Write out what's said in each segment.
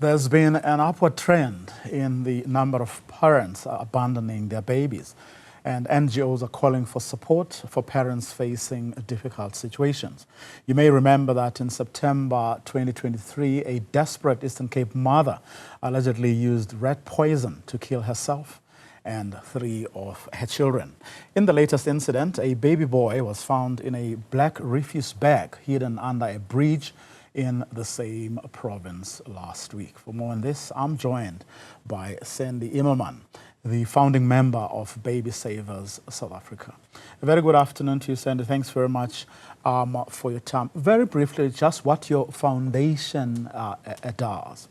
There's been an upward trend in the number of parents abandoning their babies, and NGOs are calling for support for parents facing difficult situations. You may remember that in September 2023, a desperate Eastern Cape mother allegedly used rat poison to kill herself and 3 of her children. In the latest incident, a baby boy was found in a black refuse bag hidden under a bridge in the same province last week. For more on this, I'm joined by Sandy Immelman, the founding member of Baby Savers South Africa. A very good afternoon to you, Sandy. Thanks very much for your time. Very briefly, just what your foundation does.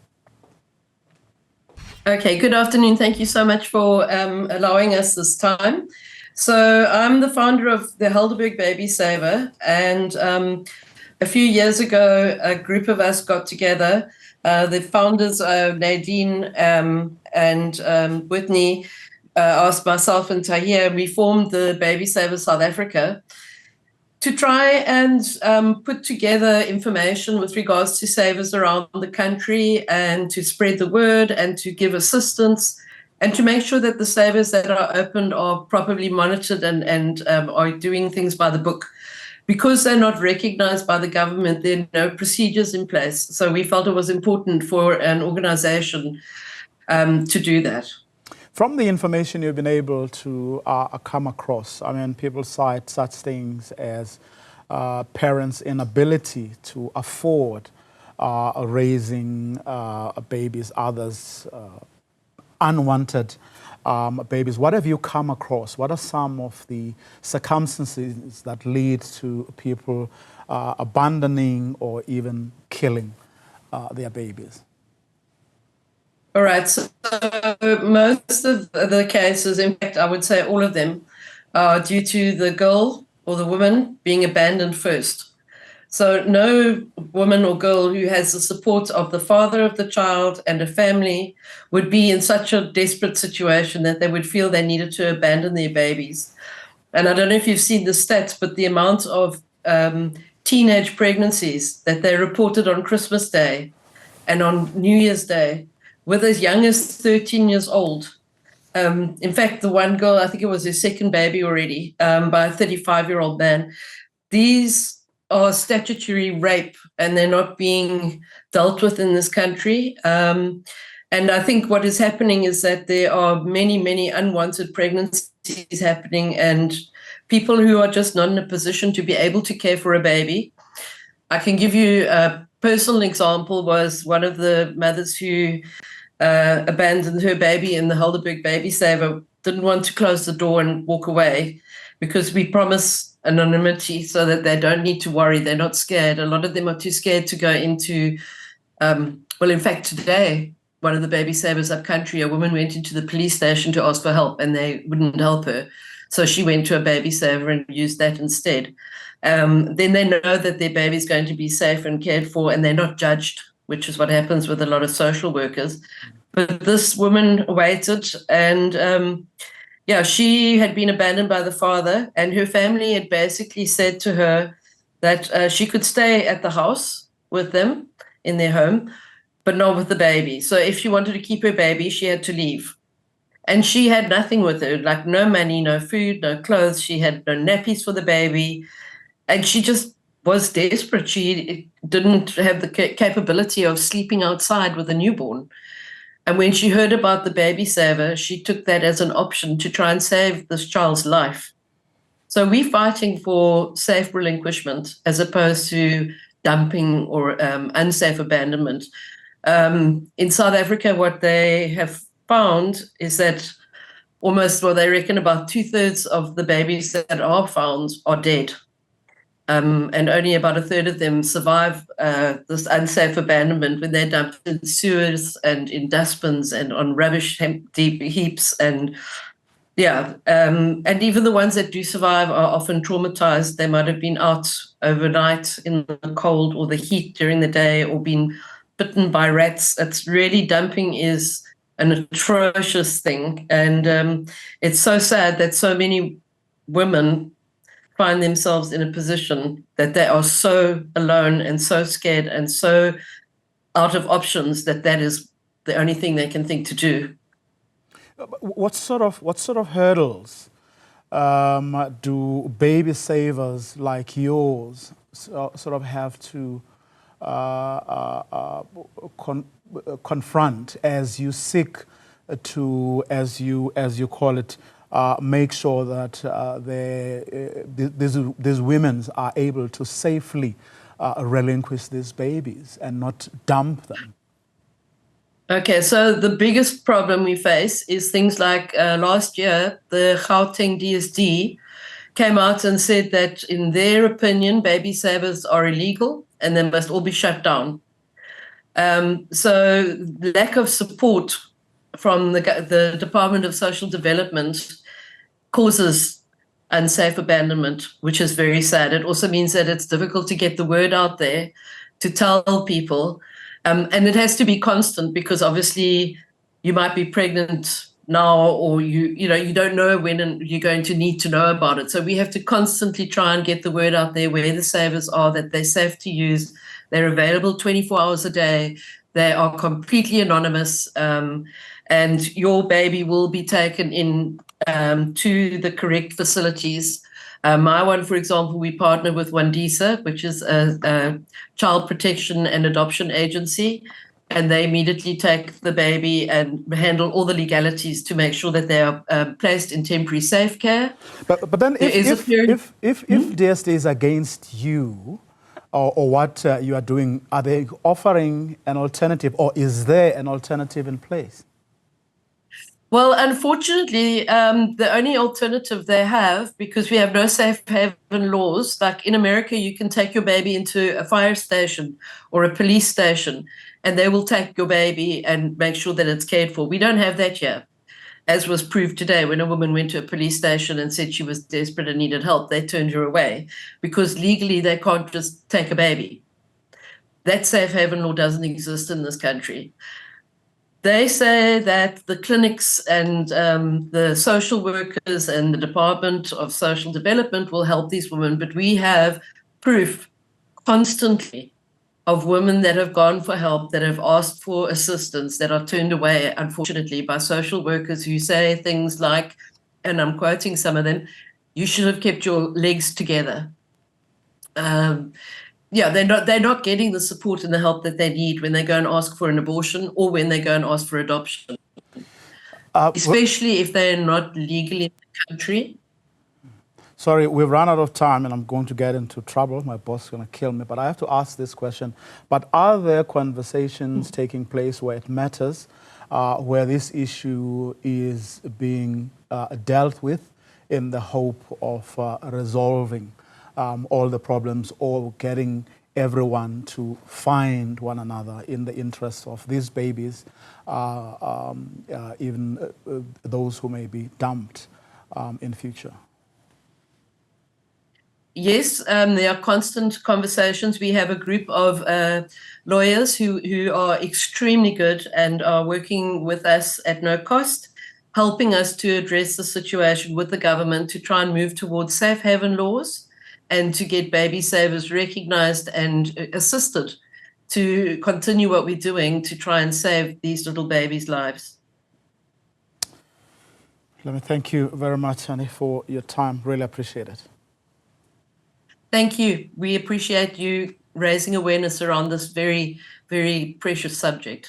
Okay, good afternoon. Thank you so much for allowing us this time. So I'm the founder of the Helderberg Baby Saver, and a few years ago, a group of us got together. The founders, Nadine and Whitney, asked myself and Tahir, we formed the Baby Savers South Africa to try and put together information with regards to savers around the country and to spread the word and to give assistance and to make sure that the savers that are opened are properly monitored and are doing things by the book. Because they're not recognized by the government, there are no procedures in place. So we felt it was important for an organization to do that. From the information you've been able to come across, I mean, people cite such things as parents' inability to afford raising babies, others unwanted babies. What have you come across? What are some of the circumstances that lead to people abandoning or even killing their babies? All right, so most of the cases, in fact, I would say all of them, are due to the girl or the woman being abandoned first. So no woman or girl who has the support of the father of the child and a family would be in such a desperate situation that they would feel they needed to abandon their babies. And I don't know if you've seen the stats, but the amount of teenage pregnancies that they reported on Christmas Day and on New Year's Day with as young as 13 years old. In fact, the one girl, I think it was her second baby already, by a 35-year-old man. These are statutory rape, and they're not being dealt with in this country. And I think what is happening is that there are many, many unwanted pregnancies happening and people who are just not in a position to be able to care for a baby. I can give you a personal example. Was one of the mothers who abandoned her baby in the Helderberg Baby Saver, didn't want to close the door and walk away because we promise anonymity so that they don't need to worry. They're not scared. A lot of them are too scared to go into, well, in fact, today, one of the baby savers up country, a woman went into the police station to ask for help and they wouldn't help her. So she went to a baby saver and used that instead. Then they know that their baby is going to be safe and cared for and they're not judged, which is what happens with a lot of social workers. But this woman waited and yeah, she had been abandoned by the father and her family had basically said to her that she could stay at the house with them in their home, but not with the baby. So if she wanted to keep her baby, she had to leave. And she had nothing with her, like no money, no food, no clothes. She had no nappies for the baby. And she just was desperate. She didn't have the capability of sleeping outside with a newborn. And when she heard about the baby saver, she took that as an option to try and save this child's life. So we're fighting for safe relinquishment as opposed to dumping or unsafe abandonment. In South Africa, what they have found is that almost, well, they reckon about 2/3 of the babies that are found are dead. And only about 1/3 of them survive this unsafe abandonment when they're dumped in sewers and in dustbins and on rubbish deep heaps. And yeah, and even the ones that do survive are often traumatized. They might have been out overnight in the cold or the heat during the day or been bitten by rats. It's really, dumping is an atrocious thing. And it's so sad that so many women find themselves in a position that they are so alone and so scared and so out of options, that is the only thing they can think to do. What sort of hurdles do baby savers like yours sort of have to confront as you seek to, as you call it, make sure that these women are able to safely relinquish these babies and not dump them? Okay, so the biggest problem we face is things like last year, the Gauteng DSD came out and said that, in their opinion, baby savers are illegal and they must all be shut down. So lack of support from the Department of Social Development causes unsafe abandonment, which is very sad. It also means that it's difficult to get the word out there, to tell people. And it has to be constant, because obviously you might be pregnant now, or you don't know when you're going to need to know about it. So we have to constantly try and get the word out there where the savers are, that they're safe to use. They're available 24 hours a day. They are completely anonymous, and your baby will be taken in to the correct facilities. My one, for example, we partner with Wandisa, which is a child protection and adoption agency, and they immediately take the baby and handle all the legalities to make sure that they are placed in temporary safe care. But then if DSD is against you, or what you are doing, are they offering an alternative, or is there an alternative in place? Well, unfortunately, the only alternative they have, because we have no safe haven laws, like in America, you can take your baby into a fire station or a police station, and they will take your baby and make sure that it's cared for. We don't have that here, as was proved today when a woman went to a police station and said she was desperate and needed help. They turned her away because legally they can't just take a baby. That safe haven law doesn't exist in this country. They say that the clinics and the social workers and the Department of Social Development will help these women, but we have proof constantly of women that have gone for help, that have asked for assistance, that are turned away, unfortunately, by social workers who say things like, and I'm quoting some of them, "You should have kept your legs together." They're not getting the support and the help that they need when they go and ask for an abortion, or when they go and ask for adoption, especially if they're not legally in the country. Sorry, we've run out of time and I'm going to get into trouble. My boss is going to kill me, but I have to ask this question. But are there conversations taking place where it matters, where this issue is being dealt with in the hope of resolving all the problems, or getting everyone to find one another in the interest of these babies, even those who may be dumped in future? Yes, there are constant conversations. We have a group of lawyers who are extremely good and are working with us at no cost, helping us to address the situation with the government, to try and move towards safe haven laws, and to get baby savers recognized and assisted to continue what we're doing to try and save these little babies' lives. Let me thank you very much, Annie, for your time. Really appreciate it. Thank you. We appreciate you raising awareness around this very, very precious subject.